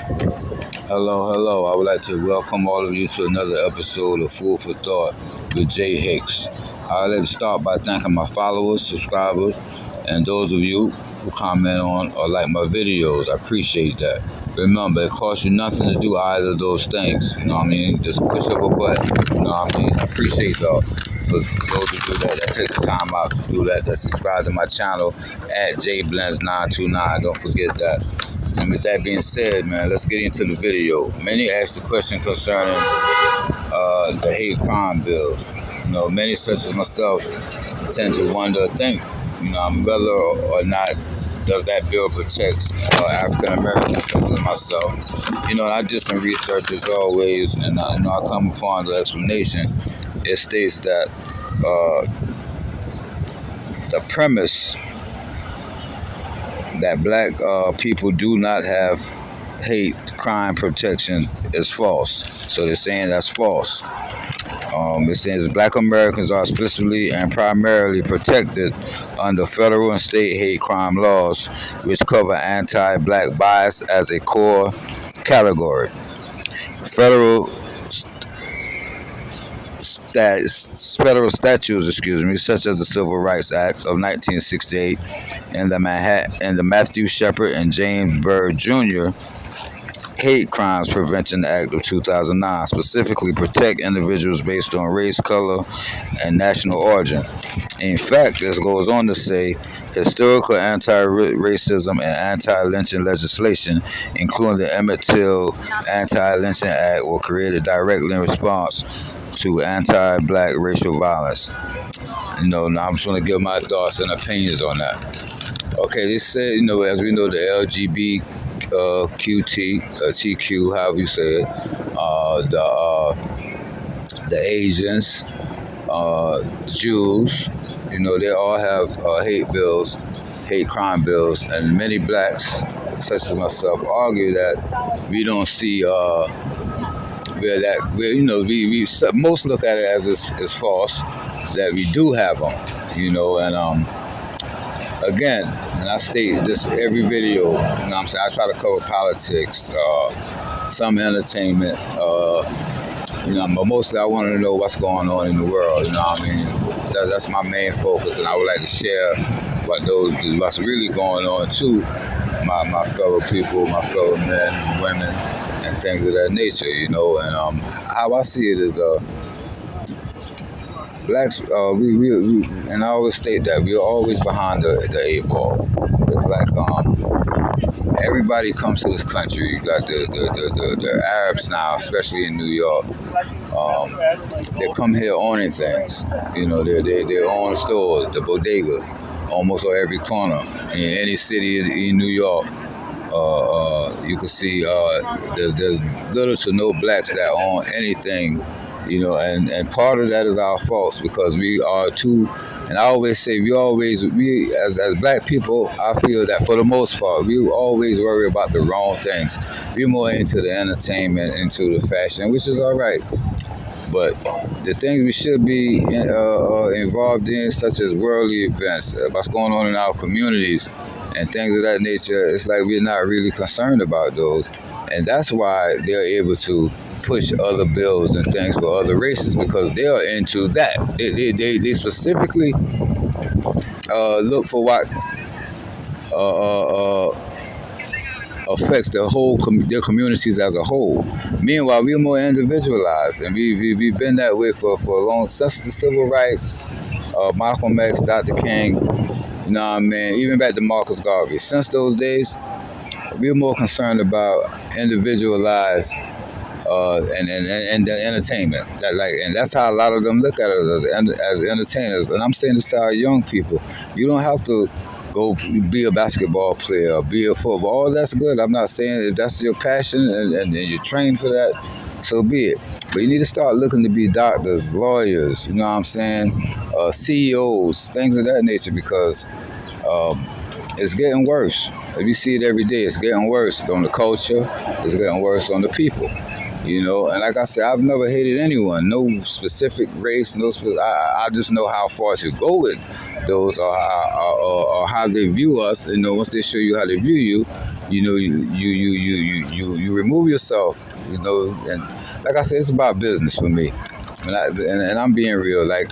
Hello, hello. I would like to welcome all of you to another episode of Food for Thought with Jay Hicks. I'd like to start by thanking my followers, subscribers, and those of you who comment on or like my videos. I appreciate that. Remember, it costs you nothing to do either of those things. You know what I mean? Just push up a button. You know what I mean? I appreciate y'all. For those of you that take the time out to do that subscribe to my channel at jblends929. Don't forget that. And with that being said, man, let's get into the video. Many asked the question concerning the hate crime bills. You know, many such as myself tend to wonder, think, whether or not does that bill protect African Americans such as myself. And I did some research as always, and I come upon the explanation. It states that the premise that black people do not have hate crime protection is false. So they're saying that's false. It says black Americans are explicitly and primarily protected under federal and state hate crime laws, which cover anti-black bias as a core category. Federal statutes, such as the Civil Rights Act of 1968 and the Matthew Shepard and James Byrd Jr. Hate Crimes Prevention Act of 2009 specifically protect individuals based on race, color, and national origin. In fact, this goes on to say historical anti-racism and anti-lynching legislation, including the Emmett Till Anti-Lynching Act, were created directly in response to anti-black racial violence. Now I'm just going to give my thoughts and opinions on that. Okay, they said, as we know, the TQ, however you say it, the Asians, Jews, they all have hate crime bills, and many blacks, such as myself, argue that we don't see most look at it as it's false, that we do have them, and again, and I state this every video, what I'm saying, I try to cover politics, some entertainment, but mostly I want to know what's going on in the world, that's my main focus, and I would like to share what's really going on to my fellow people, my fellow men and women, and things of that nature, and how I see it is blacks, we and I always state that we're always behind the eight ball. It's like everybody comes to this country. You got the Arabs now, especially in New York. They come here owning things. They own stores, the bodegas, almost on every corner. In any city in New York, you can see there's little to no blacks that own anything. And part of that is our fault because we are too, and I always say we as black people, I feel that for the most part, we always worry about the wrong things. We're more into the entertainment, into the fashion, which is all right. But the things we should be involved in, such as worldly events, what's going on in our communities, and things of that nature, it's like we're not really concerned about those. And that's why they're able to push other bills and things for other races, because they are into that. They specifically look for what affects their communities as a whole. Meanwhile, we're more individualized, and we've been that way for a long, since the civil rights, Malcolm X, Dr. King, even back to Marcus Garvey. Since those days, we're more concerned about individualized and the entertainment, and that's how a lot of them look at us as entertainers. And I'm saying this to our young people: you don't have to go be a basketball player, be a football. All that's good. I'm not saying if that's your passion and you're trained for that, so be it. But you need to start looking to be doctors, lawyers. CEOs, things of that nature, because it's getting worse. You see it every day. It's getting worse on the culture. It's getting worse on the people. And like I said, I've never hated anyone, no specific race, I just know how far to go with those, or how they view us. Once they show you how they view you, you remove yourself, and like I said, it's about business for me, and I'm being real. Like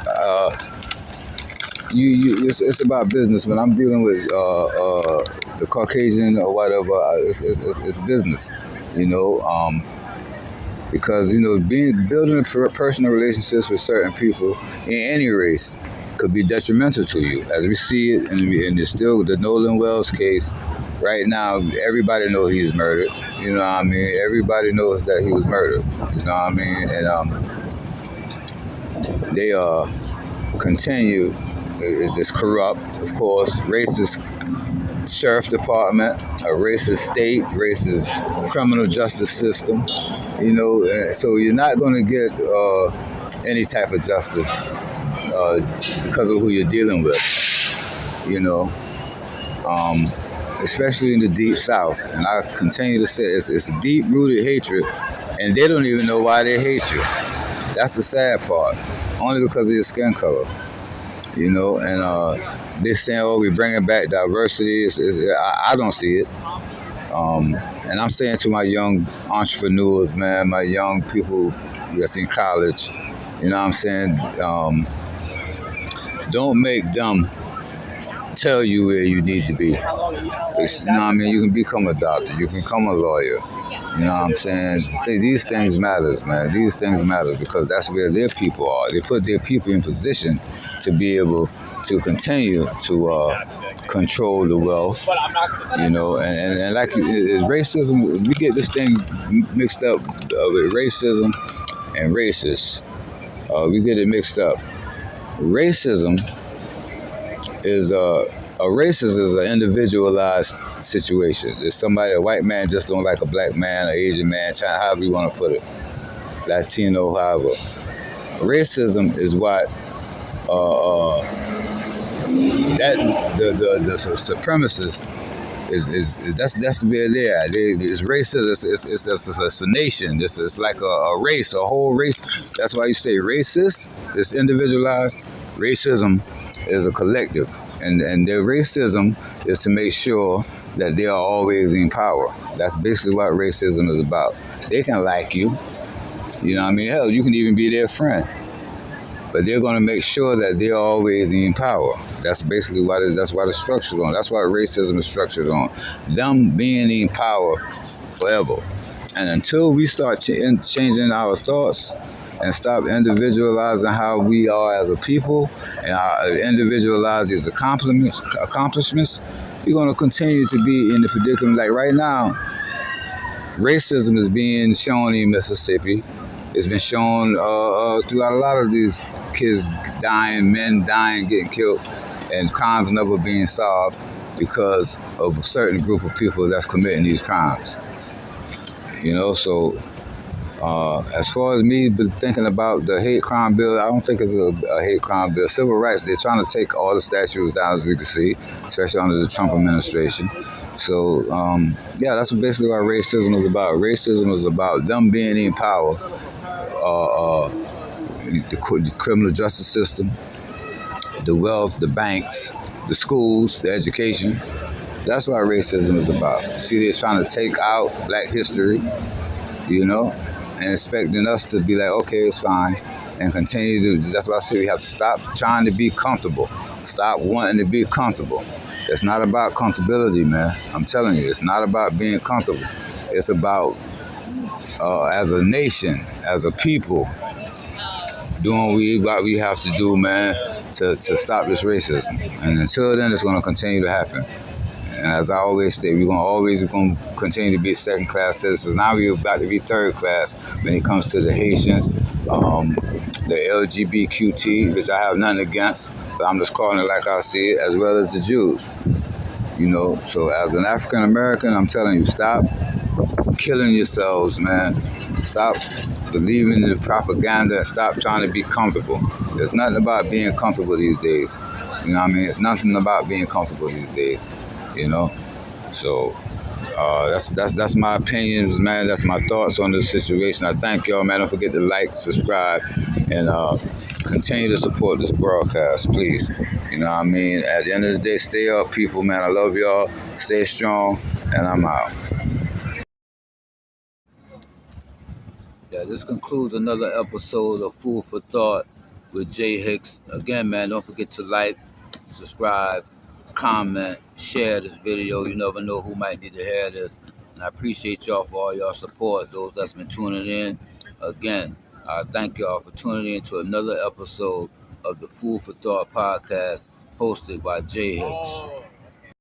it's about business. When I'm dealing with the Caucasian or whatever, it's business, you know. Because building personal relationships with certain people in any race could be detrimental to you, as we see it, and it's still the Nolan Wells case. Right now, everybody knows he's murdered. You know what I mean? Everybody knows that he was murdered. You know what I mean? And they continue. It's corrupt, of course, racist sheriff department, a racist state, racist criminal justice system. So you're not going to get any type of justice because of who you're dealing with. Especially in the deep South, and I continue to say it's deep-rooted hatred, and they don't even know why they hate you. That's the sad part, only because of your skin color. And they're saying, "Oh, we're bringing back diversity." I don't see it. And I'm saying to my young entrepreneurs, man, my young people that's in college, you know what I'm saying? Don't make them tell you where you need to be. You know what I mean? You can become a doctor. You can become a lawyer. You know what I'm saying? These things matters, man. These things matter because that's where their people are. They put their people in position to be able to continue to control the wealth, and like racism, we get this thing mixed up with racism and racists. We get it mixed up. Racism is a racist is an individualized situation. There's somebody, a white man just don't like a black man, an Asian man, China, however you want to put it, Latino, however. Racism is what that the supremacists is that's where they're at. It's racist. It's a nation. It's like a race, a whole race. That's why you say racist. It's individualized. Racism is a collective. And their racism is to make sure that they are always in power. That's basically what racism is about. They can like you. You know what I mean? Hell, you can even be their friend. But they're going to make sure that they're always in power. That's basically that's what it's structured on. That's what racism is structured on. Them being in power forever. And until we start changing our thoughts and stop individualizing how we are as a people and individualize these accomplishments, we're going to continue to be in the predicament. Like right now, racism is being shown in Mississippi. It's been shown throughout a lot of these kids dying, men dying, getting killed, and crimes never being solved because of a certain group of people that's committing these crimes. So as far as me thinking about the hate crime bill, I don't think it's a hate crime bill. Civil rights, they're trying to take all the statues down, as we can see, especially under the Trump administration. So, that's basically what racism is about. Racism is about them being in power, the criminal justice system, the wealth, the banks, the schools, the education. That's what racism is about. See, they're trying to take out black history, and expecting us to be like, okay, it's fine, and continue to. That's why I say we have to stop trying to be comfortable. Stop wanting to be comfortable. It's not about comfortability, man. I'm telling you, it's not about being comfortable. It's about, as a nation, as a people, doing what we have to do, man, to stop this racism. And until then, it's going to continue to happen. And as I always say, we're going to continue to be second-class citizens. Now we're about to be third-class when it comes to the Haitians, the LGBTQT, which I have nothing against, but I'm just calling it like I see it, as well as the Jews. So as an African-American, I'm telling you, stop killing yourselves, man. Stop believing in the propaganda and stop trying to be comfortable. There's nothing about being comfortable these days. You know what I mean? It's nothing about being comfortable these days. So that's my opinions, man. That's my thoughts on this situation. I thank y'all, man. Don't forget to like, subscribe, and continue to support this broadcast, please. You know what I mean? At the end of the day, stay up, people, man. I love y'all. Stay strong. and I'm out. Yeah, this concludes another episode of Food for Thought with Jay Hicks. Again, man, don't forget to like, subscribe, comment, share this video. You never know who might need to hear this. And I appreciate y'all for all y'all support, those that's been tuning in. Again, I thank y'all for tuning in to another episode of the Food for Thought podcast hosted by Jay Hicks.